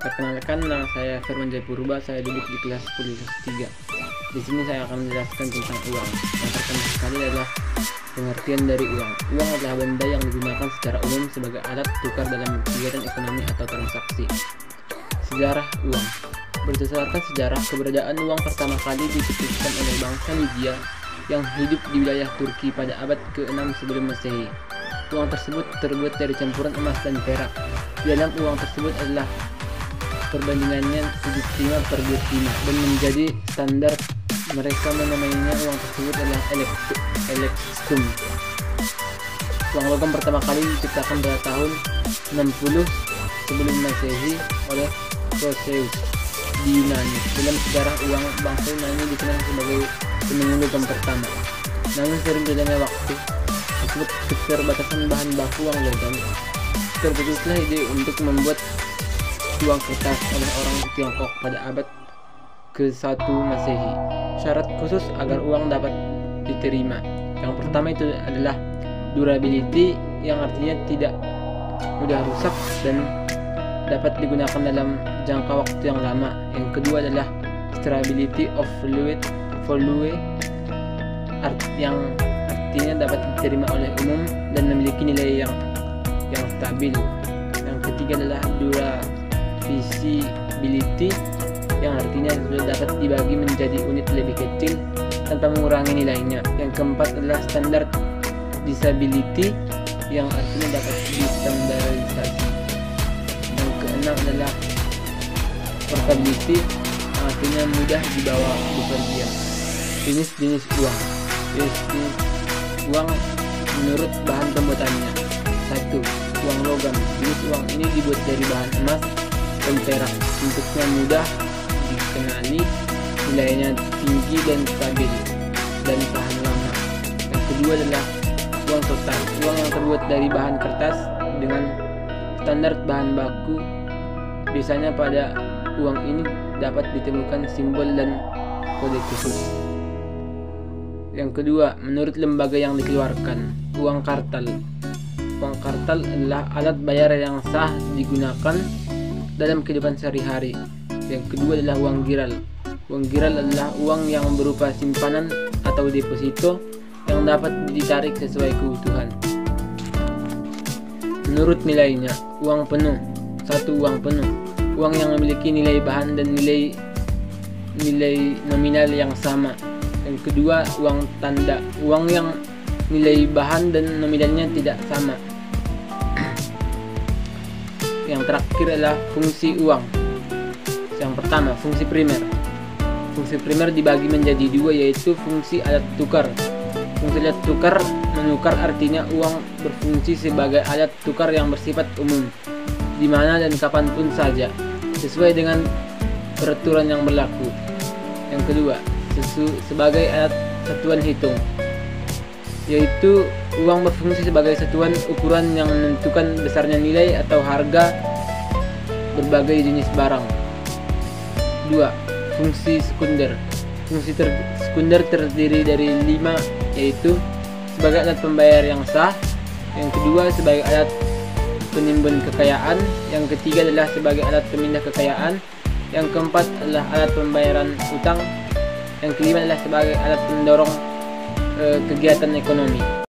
Perkenalkan, nama saya Firman Jaya Purba. Saya duduk di kelas 10 kelas 3. Di sini saya akan menjelaskan tentang uang. Yang pertama sekali adalah pengertian dari uang. Uang adalah benda yang digunakan secara umum sebagai alat tukar dalam kegiatan ekonomi atau transaksi. Sejarah uang. Berdasarkan sejarah, keberadaan uang pertama kali dicetuskan oleh bangsa Lydia yang hidup di wilayah Turki pada abad ke-6 sebelum Masehi. Uang tersebut terbuat dari campuran emas dan perak. Di dalam uang tersebut adalah perbandingannya 75/25 dan menjadi standar. Mereka menamainya uang tersebut adalah elektrum. Uang logam pertama kali diciptakan pada tahun 60 sebelum Masehi oleh Croesus di Yunani. Dalam sejarah uang, bangsa Yunani dikenal sebagai penemu logam pertama. Namun sering berjalannya waktu, akibat keterbatasan bahan baku uang logam, tercetuslah ide untuk membuat uang kertas oleh orang Tiongkok pada abad ke-1 Masehi. Syarat khusus agar uang dapat diterima. Yang pertama itu adalah durability, yang artinya tidak mudah rusak dan dapat digunakan dalam jangka waktu yang lama. Yang kedua adalah stability of value, yang artinya dapat diterima oleh umum dan memiliki nilai yang stabil. Yang ketiga adalah divisibility, yang artinya dapat dibagi menjadi unit lebih kecil tanpa mengurangi nilainya. Yang keempat adalah standard disability, yang artinya dapat distandarisasi. Yang keenam adalah portability, yang artinya mudah dibawa bepergian. Jenis-jenis uang. Jenis uang menurut bahan pembuatannya. 1. Uang logam. Jenis uang ini dibuat dari bahan emas dan perak. Bentuknya mudah dikenali, nilainya tinggi dan stabil dan tahan lama. Yang kedua adalah uang kertas. Uang yang terbuat dari bahan kertas dengan standar bahan baku. Biasanya pada uang ini dapat ditemukan simbol dan kode khusus. Yang kedua, menurut lembaga yang dikeluarkan. Uang kartal. Uang kartal adalah alat bayar yang sah digunakan dalam kehidupan sehari-hari. Yang kedua adalah uang giral. Uang giral adalah uang yang berupa simpanan atau deposito yang dapat ditarik sesuai kebutuhan. Menurut nilainya, uang penuh. 1. Uang penuh. Uang yang memiliki nilai bahan dan nilai nominal yang sama. Yang kedua, uang tanda. Uang yang nilai bahan dan nominalnya tidak sama. Yang terakhir adalah fungsi uang. Yang pertama, fungsi primer. Fungsi primer dibagi menjadi dua, yaitu fungsi alat tukar. Fungsi alat tukar menukar, artinya uang berfungsi sebagai alat tukar yang bersifat umum, di mana dan kapanpun saja, sesuai dengan peraturan yang berlaku. Yang kedua, sebagai alat satuan hitung, yaitu uang berfungsi sebagai satuan ukuran yang menentukan besarnya nilai atau harga berbagai jenis barang. 2. Fungsi sekunder. Fungsi sekunder terdiri dari 5, yaitu sebagai alat pembayar yang sah. Yang kedua, sebagai alat penimbun kekayaan. Yang ketiga adalah sebagai alat pemindah kekayaan. Yang keempat adalah alat pembayaran utang. Yang kelima adalah sebagai alat mendorong kegiatan ekonomi.